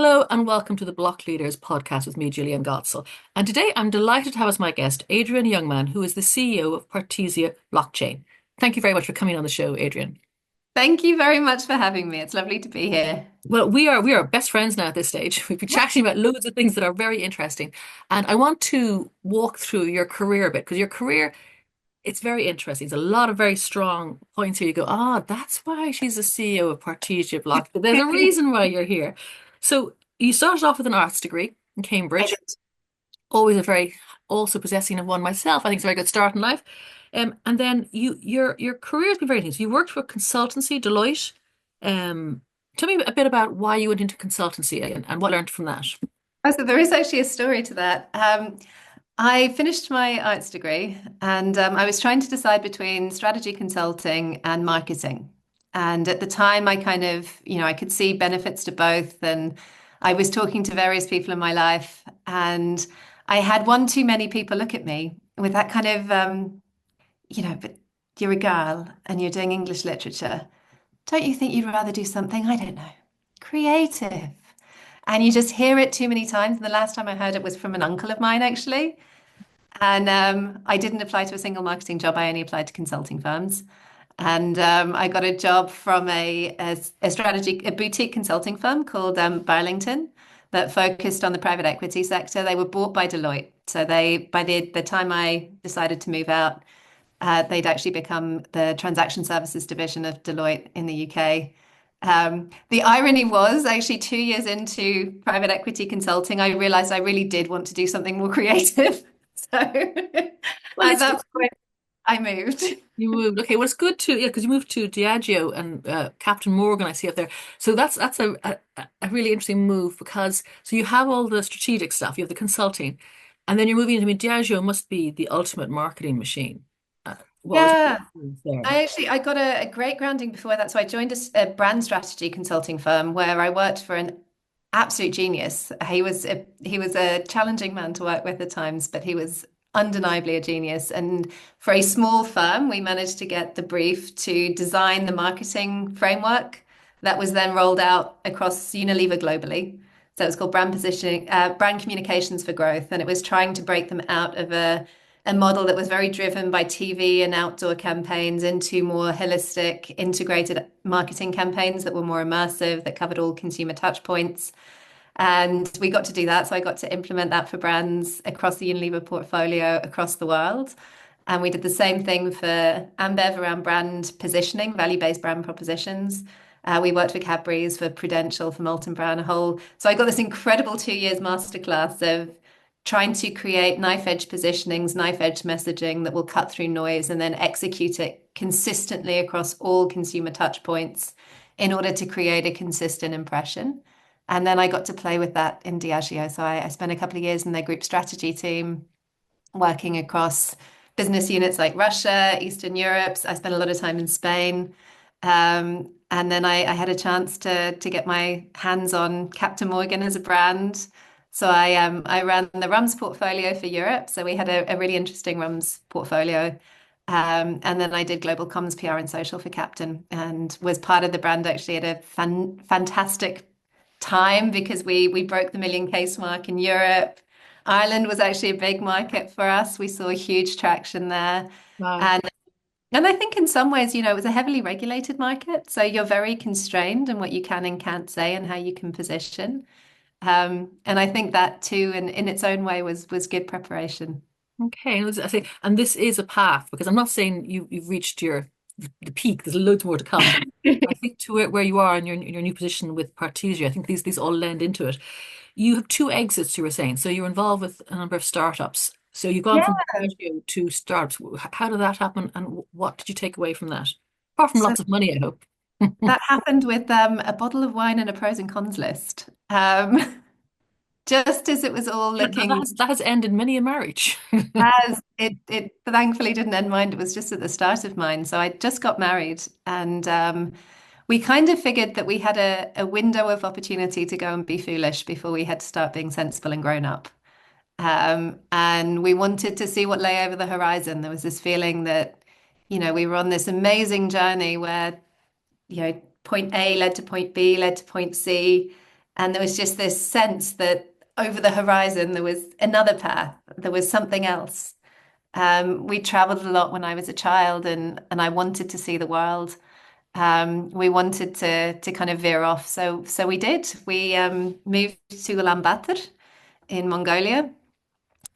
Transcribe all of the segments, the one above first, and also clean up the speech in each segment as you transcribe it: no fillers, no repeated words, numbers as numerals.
Hello and welcome to the Blockleaders podcast with me, Gillian Gotzel. And today I'm delighted to have as my guest Adrienne Youngman, who is the CEO of Partisia Blockchain. Thank you very much for coming on the show, Adrienne. Thank you very much for having me. It's lovely to be here. Well, we are best friends now at this stage. We've been chatting about loads of things that are very interesting. And I want to walk through your career a bit because your career, it's very interesting. There's a lot of very strong points here. You go, that's why she's the CEO of Partisia Block. But there's a reason why you're here. So you started off with an arts degree in I Cambridge. did. Always a very also possessing of one myself. I think it's a very good start in life. And then your career has been very interesting. So you worked for a consultancy, Deloitte. Tell me a bit about why you went into consultancy and what you learned from that. Oh, so there is actually a story to that. I finished my arts degree and I was trying to decide between strategy consulting and marketing. And at the time, I kind of, I could see benefits to both. And I was talking to various people in my life, and I had one too many people look at me with that kind of, but you're a girl and you're doing English literature. Don't you think you'd rather do something, I don't know, creative? And you just hear it too many times. And the last time I heard it was from an uncle of mine, actually. And I didn't apply to a single marketing job. I only applied to consulting firms. And I got a job from a boutique consulting firm called Burlington that focused on the private equity sector. They were bought by Deloitte. So by the time I decided to move out, they'd actually become the transaction services division of Deloitte in the UK. The irony was actually 2 years into private equity consulting, I realized I really did want to do something more creative. So Well, at that it's point, I moved. you moved. Okay, well, it's good to because you moved to Diageo and Captain Morgan. I see up there. So that's a really interesting move because so you have all the strategic stuff, you have the consulting, and then you're moving into. I mean, Diageo must be the ultimate marketing machine. What was your Yeah, experience there? I got a great grounding before that. So I joined a brand strategy consulting firm where I worked for an absolute genius. He was a challenging man to work with at times, but he was undeniably a genius. And for a small firm, we managed to get the brief to design the marketing framework that was then rolled out across Unilever globally. So it was called brand positioning, brand communications for growth, and it was trying to break them out of a model that was very driven by TV and outdoor campaigns into more holistic, integrated marketing campaigns that were more immersive, that covered all consumer touch points. And we got to do that. So I got to implement that for brands across the Unilever portfolio across the world. And we did the same thing for Ambev around brand positioning, value-based brand propositions. We worked for Cadbury's, for Prudential, for Molton Brown, a whole. So I got this incredible 2 years masterclass of trying to create knife edge positionings, knife edge messaging that will cut through noise and then execute it consistently across all consumer touch points in order to create a consistent impression. And then I got to play with that in Diageo. So I spent a couple of years in their group strategy team working across business units like Russia, Eastern Europe. I spent a lot of time in Spain. And then I had a chance to get my hands on Captain Morgan as a brand. So I ran the rums portfolio for Europe. So we had a really interesting rums portfolio. And then I did global comms, PR, and social for Captain, and was part of the brand actually at a fantastic time because we broke the million case mark in Europe. Ireland was actually a big market for us. We saw huge traction there. Wow. And and I think in some ways, it was a heavily regulated market. So you're very constrained in what you can and can't say and how you can position. And I think that too, in its own way, was good preparation. Okay, I say, and this is a path because I'm not saying you've reached the peak. There's loads more to come, but I think to where you are in your new position with Partisia, I think these all lend into it. You have two exits, you were saying, so you're involved with a number of startups. So you've gone Yeah. from Diageo to startups. How did that happen, and what did you take away from that? Apart from So lots of money, I hope. that happened with a bottle of wine and a pros and cons list. Just as it was all looking That has ended many a marriage. as it thankfully didn't end mine. It was just at the start of mine. So I just got married, and we kind of figured that we had a window of opportunity to go and be foolish before we had to start being sensible and grown up. And we wanted to see what lay over the horizon. There was this feeling that, we were on this amazing journey where, point A led to point B, led to point C. And there was just this sense that over the horizon, there was another path, there was something else. We traveled a lot when I was a child, and I wanted to see the world. We wanted to kind of veer off, so we did. We moved to Ulaanbaatar in Mongolia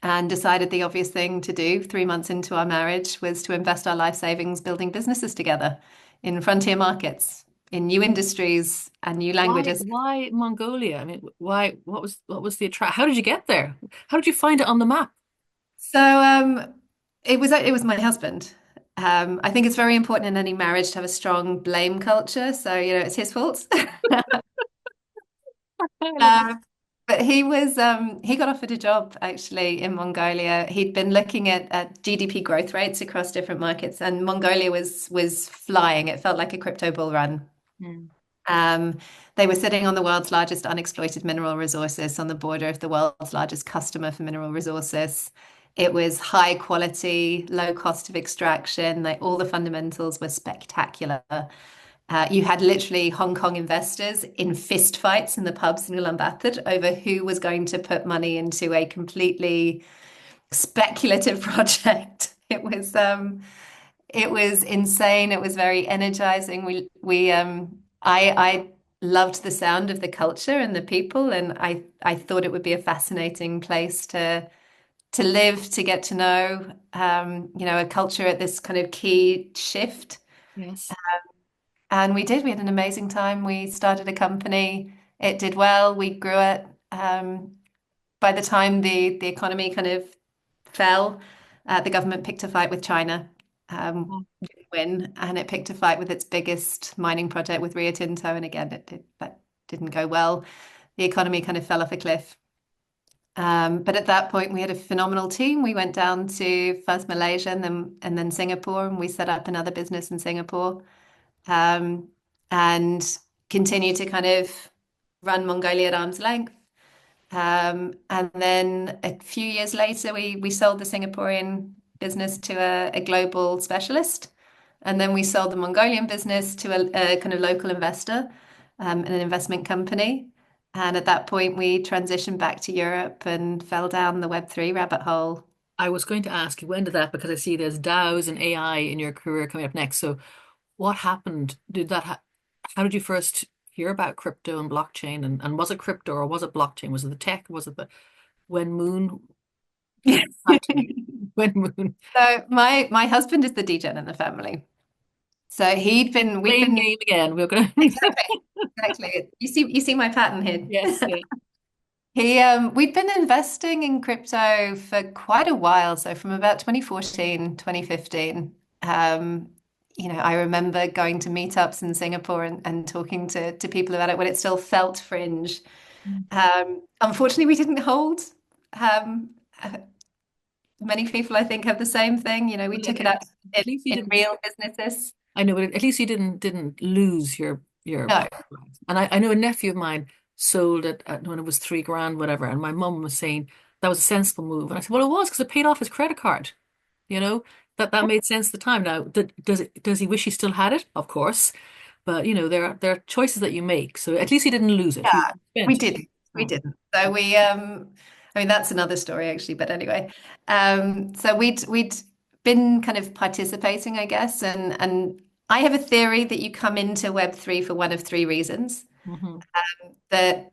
and decided the obvious thing to do 3 months into our marriage was to invest our life savings building businesses together in frontier markets, in new industries and new languages. Why Mongolia? I mean, why? What was the attract? How did you get there? How did you find it on the map? So it was my husband. I think it's very important in any marriage to have a strong blame culture. So, it's his fault. I love it. Uh, but he got offered a job actually in Mongolia. He'd been looking at GDP growth rates across different markets, and Mongolia was flying. It felt like a crypto bull run. Hmm. Um, they were sitting on the world's largest unexploited mineral resources on the border of the world's largest customer for mineral resources. It was high quality, low cost of extraction. Like all the fundamentals were spectacular. You had literally Hong Kong investors in fist fights in the pubs in Ulaanbaatar over who was going to put money into a completely speculative project. It was insane. It was very energizing. I loved the sound of the culture and the people, and I thought it would be a fascinating place to live, to get to know, a culture at this kind of key shift. Yes. And we did. We had an amazing time. We started a company. It did well. We grew it. By the time the economy kind of fell, the government picked a fight with China. Oh, Didn't win, and it picked a fight with its biggest mining project with Rio Tinto, and again, that didn't go well. The economy kind of fell off a cliff. But at that point, we had a phenomenal team. We went down to first Malaysia and then Singapore, and we set up another business in Singapore, um, and continued to kind of run Mongolia at arm's length. And then a few years later, we sold the Singaporean business to a global specialist. And then we sold the Mongolian business to a kind of local investor, and an investment company. And at that point, we transitioned back to Europe and fell down the Web3 rabbit hole. I was going to ask you when did that because I see there's DAOs and AI in your career coming up next. So what happened? How did you first hear about crypto and blockchain? And was it crypto or was it blockchain? Was it the tech? Was it the when Moon? Have to be when Moon. So my husband is the degen in the family. So we'd Blame been game again. We're gonna exactly, exactly. You see my pattern here. yes, yeah. We'd been investing in crypto for quite a while. So from about 2014, 2015, I remember going to meetups in Singapore and talking to people about it when it still felt fringe. Unfortunately, we didn't hold. Um, uh, Many people, I think, have the same thing. We Well, took it out in, at least you in didn't. real businesses. I know, but at least you didn't lose your No. birthright. And I know a nephew of mine sold it when it was 3 grand, whatever. And my mum was saying that was a sensible move. And I said, well, it was because it paid off his credit card. You know, that made sense at the time. Now, does he wish he still had it? Of course. But there are choices that you make. So at least he didn't lose it. He Yeah, we spent it. didn't. We Mm. didn't. So I mean, that's another story actually, but anyway. So we'd been kind of participating, I guess, and I have a theory that you come into Web3 for one of three reasons. Hmm. That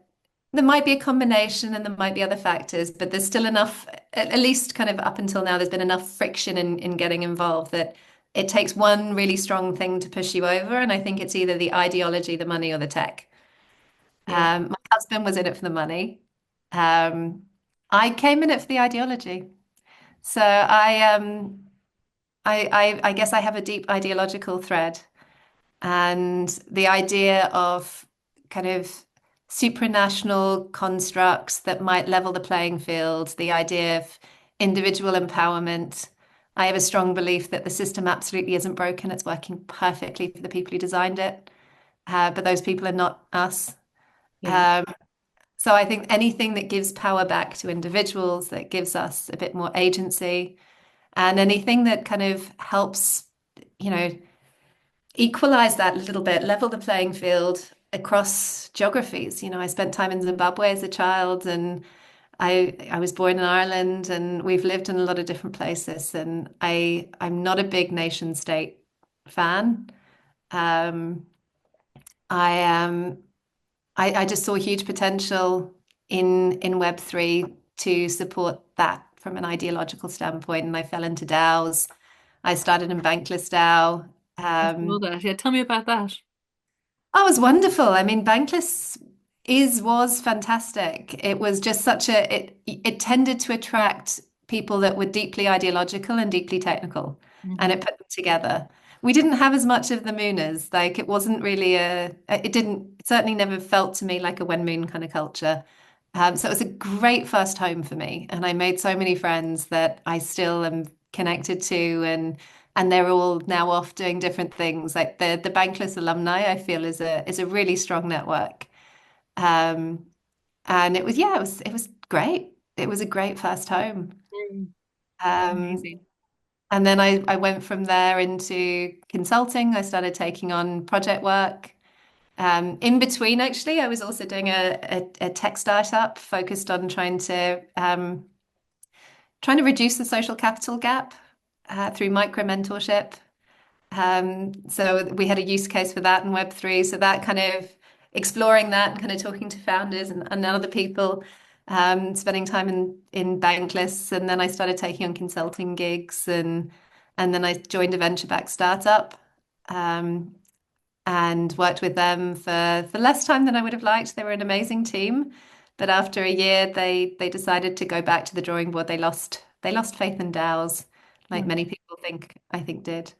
there might be a combination and there might be other factors, but there's still enough, at least kind of up until now, there's been enough friction in getting involved that it takes one really strong thing to push you over. And I think it's either the ideology, the money, or the tech. Yeah. My husband was in it for the money. Um, I came in it for the ideology. So I guess I have a deep ideological thread, and the idea of kind of supranational constructs that might level the playing field, the idea of individual empowerment. I have a strong belief that the system absolutely isn't broken. It's working perfectly for the people who designed it, but those people are not us. Yeah. Um, So I think anything that gives power back to individuals, that gives us a bit more agency, and anything that kind of helps, you know, equalize that a little bit, level the playing field, across geographies. You know, I spent time in Zimbabwe as a child, and I was born in Ireland, and we've lived in a lot of different places. And I'm not a big nation state fan. Um, I am I just saw huge potential in Web3 to support that from an ideological standpoint, and I fell into DAOs. I started in Bankless DAO. I saw that. Yeah, tell me about that. Oh, it was wonderful. I mean, Bankless is was fantastic. It was just such a it tended to attract people that were deeply ideological and deeply technical, and Hmm. it put them together. We didn't have as much of the Mooners. Like it wasn't really it didn't it certainly never felt to me like a when Moon kind of culture. So it was a great first home for me, and I made so many friends that I still am connected to, and they're all now off doing different things. Like the Bankless alumni, I feel is a really strong network. Um, and it was yeah, it was great. It was a great first home. Mm. Um, Amazing. and then I went from there into consulting. I started taking on project work. In between, actually, I was also doing a tech startup focused on trying to reduce the social capital gap through micro mentorship. So we had a use case for that in Web3. So that kind of exploring that and kind of talking to founders and other people, spending time in Bankless. And then I started taking on consulting gigs and then I joined a venture-backed startup. Um, and worked with them for less time than I would have liked. They were an amazing team, but after a year, they decided to go back to the drawing board. They lost faith in DAOs, like Mm. many people I think did.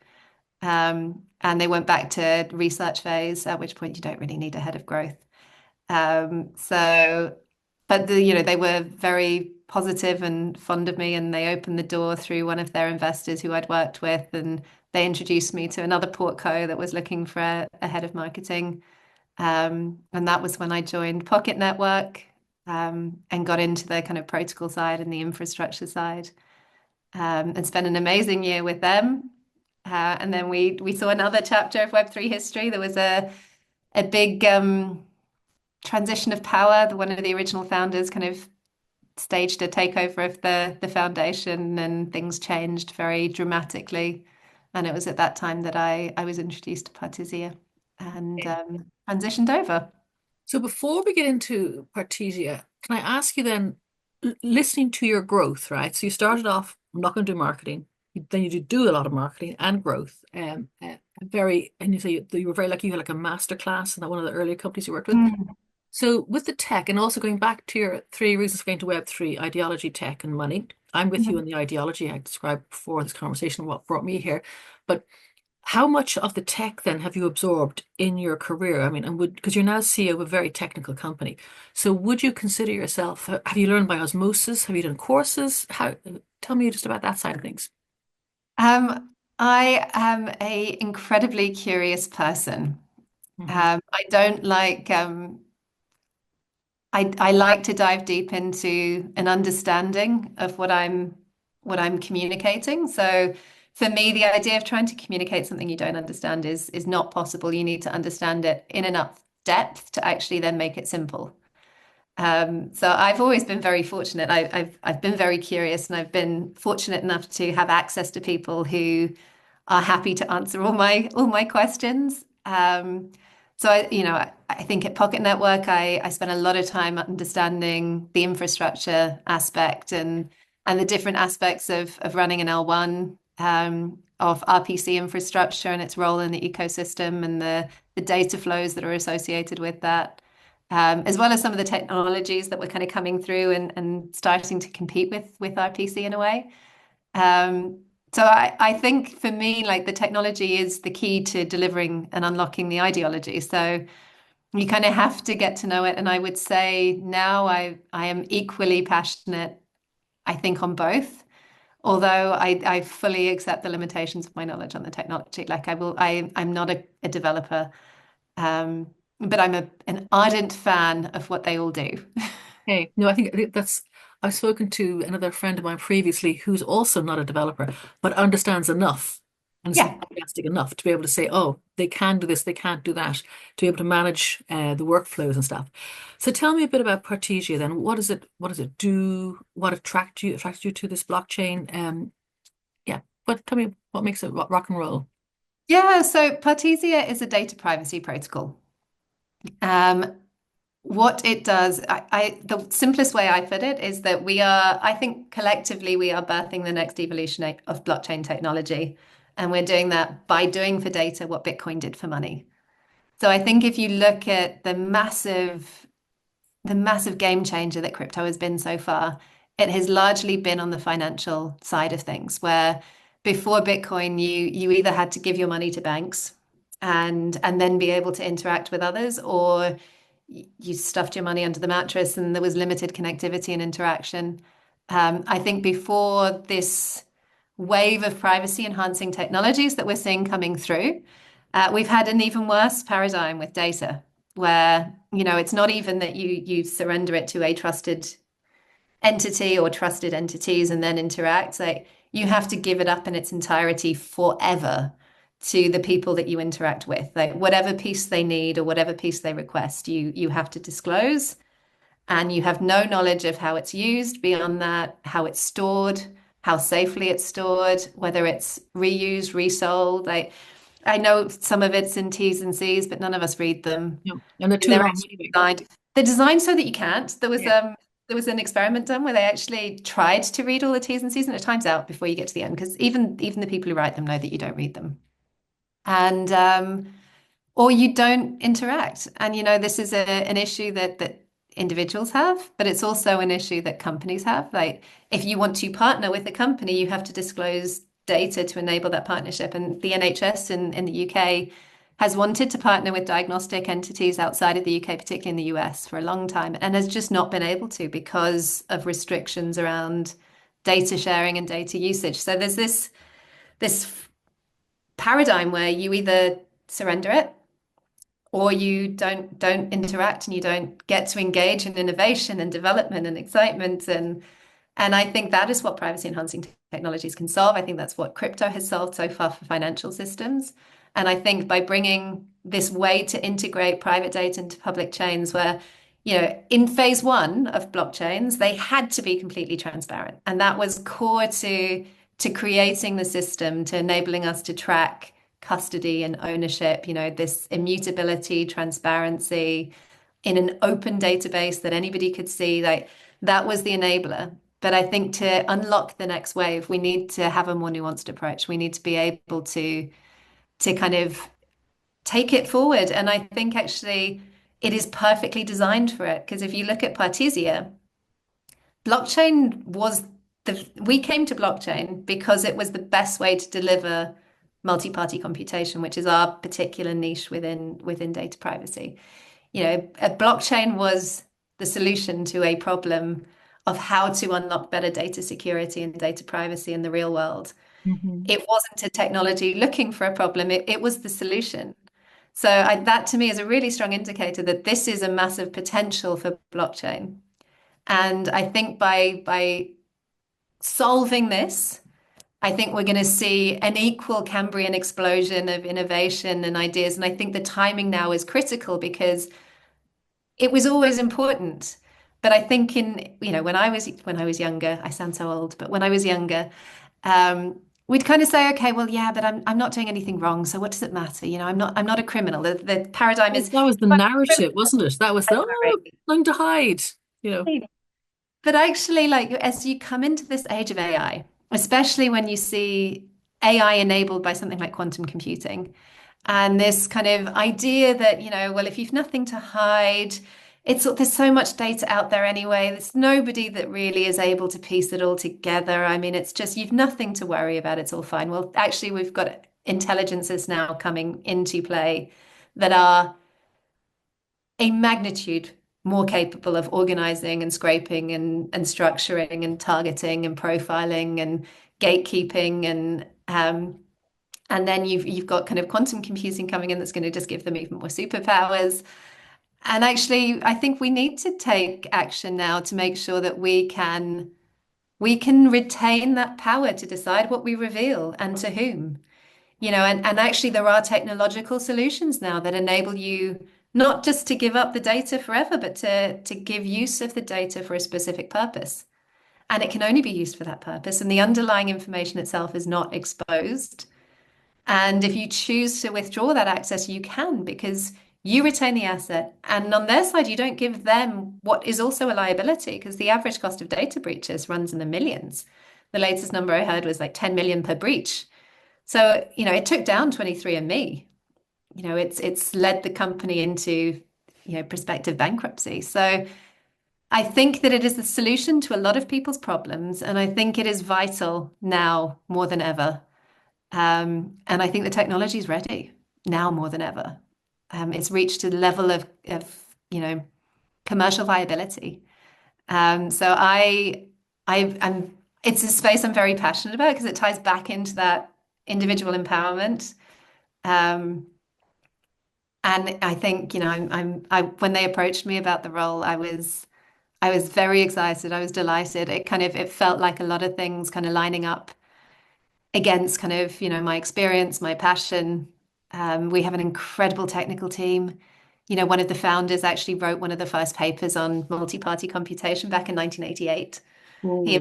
And they went back to research phase, at which point you don't really need a head of growth. So, but they were very positive and fond of me, and they opened the door through one of their investors who I'd worked with, and they introduced me to another portco that was looking for a head of marketing. And that was when I joined Pocket Network, and got into the kind of protocol side and the infrastructure side, and spent an amazing year with them. And then we saw another chapter of Web3 history. There was a big transition of power. One of the original founders kind of staged a takeover of the foundation, and things changed very dramatically. And it was at that time that I was introduced to Partisia and Okay. transitioned over. So before we get into Partisia, can I ask you then, listening to your growth, right? So you started off, I'm not going to do marketing. Then you do a lot of marketing and growth. And you say you were very lucky you had like a master class in that one of the earlier companies you worked with. Mm. So with the tech and also going back to your three reasons for going to Web3, ideology, tech, and money. I'm with you Mhm. in the ideology I described before this conversation, what brought me here. But how much of the tech then have you absorbed in your career? I mean, and would because you're now CEO of a very technical company. So would you consider yourself, have you learned by osmosis? Have you done courses? Tell me just about that side of things. I am a incredibly curious person. Hmm. I don't like I like to dive deep into an understanding of what I'm communicating. So for me, the idea of trying to communicate something you don't understand is not possible. You need to understand it in enough depth to actually then make it simple. So I've always been very fortunate. I've been very curious, and I've been fortunate enough to have access to people who are happy to answer all my questions. So I think at Pocket Network, I spent a lot of time understanding the infrastructure aspect and the different aspects of running an L1, of RPC infrastructure and its role in the ecosystem and the data flows that are associated with that. As well as some of the technologies that were kind of coming through and starting to compete with RPC in a way. So I think for me, like the technology is the key to delivering and unlocking the ideology. So you kind of have to get to know it. And I would say now I am equally passionate, I think, on both. Although I fully accept the limitations of my knowledge on the technology. Like I'm not a developer, but I'm an ardent fan of what they all do. Hey, no, I think that's, I've spoken to another friend of mine previously who's also not a developer, but understands enough. and it's Yeah. enthusiastic enough to be able to say, oh, they can do this, they can't do that, to be able to manage the workflows and stuff. So tell me a bit about Partisia then. What does it do? What attracted you to this blockchain? Yeah, but tell me what makes it rock and roll. Yeah, so Partisia is a data privacy protocol. Um, what it does, the simplest way I put it is that I think collectively we are birthing the next evolution of blockchain technology. And we're doing that by doing for data what Bitcoin did for money. So I think if you look at the massive game changer that crypto has been so far, it has largely been on the financial side of things, where before Bitcoin, you either had to give your money to banks and then be able to interact with others, or you stuffed your money under the mattress and there was limited connectivity and interaction. I think before this wave of privacy enhancing technologies that we're seeing coming through, we've had an even worse paradigm with data, where it's not even that you surrender it to a trusted entity or trusted entities and then interact. Like, you have to give it up in its entirety forever to the people that you interact with. Like, whatever piece they need or whatever piece they request, you have to disclose, and you have no knowledge of how it's used beyond that, how it's stored, how safely it's stored, whether it's reused, resold. Like, I know some of it's in T's and C's, but none of us read them. And they're And too they're long actually anyway. designed. They're designed so that you can't. Yeah. There was an experiment done where they actually tried to read all the T's and C's, and it times out before you get to the end, because even the people who write them know that you don't read them. And or you don't interact. And this is an issue that individuals have, but it's also an issue that companies have. Like, if you want to partner with a company, you have to disclose data to enable that partnership. And the NHS in the UK has wanted to partner with diagnostic entities outside of the UK, particularly in the US, for a long time, and has just not been able to because of restrictions around data sharing and data usage. So there's this paradigm where you either surrender it, or you don't interact and you don't get to engage in innovation and development and excitement. And I think that is what privacy enhancing technologies can solve. I think that's what crypto has solved so far for financial systems. And I think by bringing this way to integrate private data into public chains, where in phase one of blockchains, they had to be completely transparent. And that was core to creating the system, to enabling us to track custody and ownership, this immutability, transparency in an open database that anybody could see. Like, that was the enabler. But I think to unlock the next wave, we need to have a more nuanced approach. We need to be able to kind of take it forward. And I think actually it is perfectly designed for it. Because if you look at Partisia, blockchain was we came to blockchain because it was the best way to deliver multi-party computation, which is our particular niche within data privacy. A blockchain was the solution to a problem of how to unlock better data security and data privacy in the real world. Hmm. It wasn't a technology looking for a problem, it was the solution. So that to me is a really strong indicator that this is a massive potential for blockchain. And I think by solving this, I think we're going to see an equal Cambrian explosion of innovation and ideas. And I think the timing now is critical because it was always important. But I think when I was younger, I sound so old, but when I was younger, we'd kind of say, okay, well, yeah, but I'm not doing anything wrong, so what does it matter? I'm not a criminal. The paradigm is, That was the if I'm a criminal, narrative, wasn't it? That was the, I'm oh, nothing to hide, you know. alright. But actually, like, as you come into this age of AI, especially when you see AI enabled by something like quantum computing, and this kind of idea that, well, if you've nothing to hide, there's so much data out there anyway. There's nobody that really is able to piece it all together. I mean, it's just you've nothing to worry about. It's all fine. Well, actually, we've got intelligences now coming into play that are a magnitude more capable of organizing and scraping and structuring and targeting and profiling and gatekeeping and then you've got kind of quantum computing coming in that's going to just give them even more superpowers. And actually, I think we need to take action now to make sure that we can retain that power to decide what we reveal and to whom. And actually there are technological solutions now that enable you not just to give up the data forever, but to give use of the data for a specific purpose. And it can only be used for that purpose. And the underlying information itself is not exposed. And if you choose to withdraw that access, you can, because you retain the asset. And on their side, you don't give them what is also a liability, because the average cost of data breaches runs in the millions. The latest number I heard was like 10 million per breach. So, it took down 23andMe. It's led the company into, prospective bankruptcy. So I think that it is the solution to a lot of people's problems, and I think it is vital now more than ever. And I think the technology is ready now more than ever. It's reached a level of commercial viability. So it's a space I'm very passionate about because it ties back into that individual empowerment. And I think, when they approached me about the role, I was very excited. I was delighted. It felt like a lot of things kind of lining up against kind of, my experience, my passion. We have an incredible technical team. One of the founders actually wrote one of the first papers on multi-party computation back in 1988. Oh, He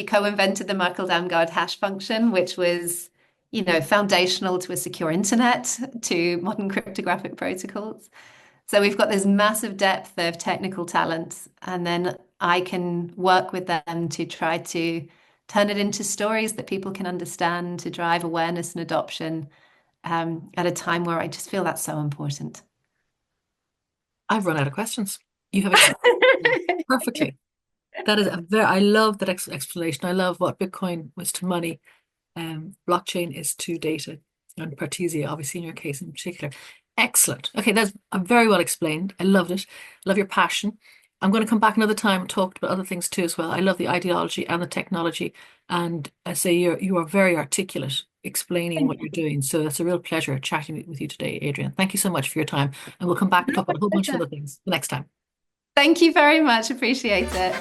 co-invented the Merkle-Damgard hash function, which was, foundational to a secure internet, to modern cryptographic protocols. So we've got this massive depth of technical talent, and then I can work with them to try to turn it into stories that people can understand, to drive awareness and adoption, at a time where I just feel that's so important. I've run out of questions. You have explained perfectly. That is I love that explanation. I love what Bitcoin was to money. Blockchain is to data, and Partisia, obviously in your case in particular. Excellent. Okay, that's very well explained. I loved it. Love your passion. I'm going to come back another time and talk about other things too as well. I love the ideology and the technology, and I say you are very articulate explaining what you're doing. So it's a real pleasure chatting with you today, Adrienne. Thank you so much for your time, and we'll come back and talk about a whole bunch of other things the next time. Thank you very much. Appreciate it.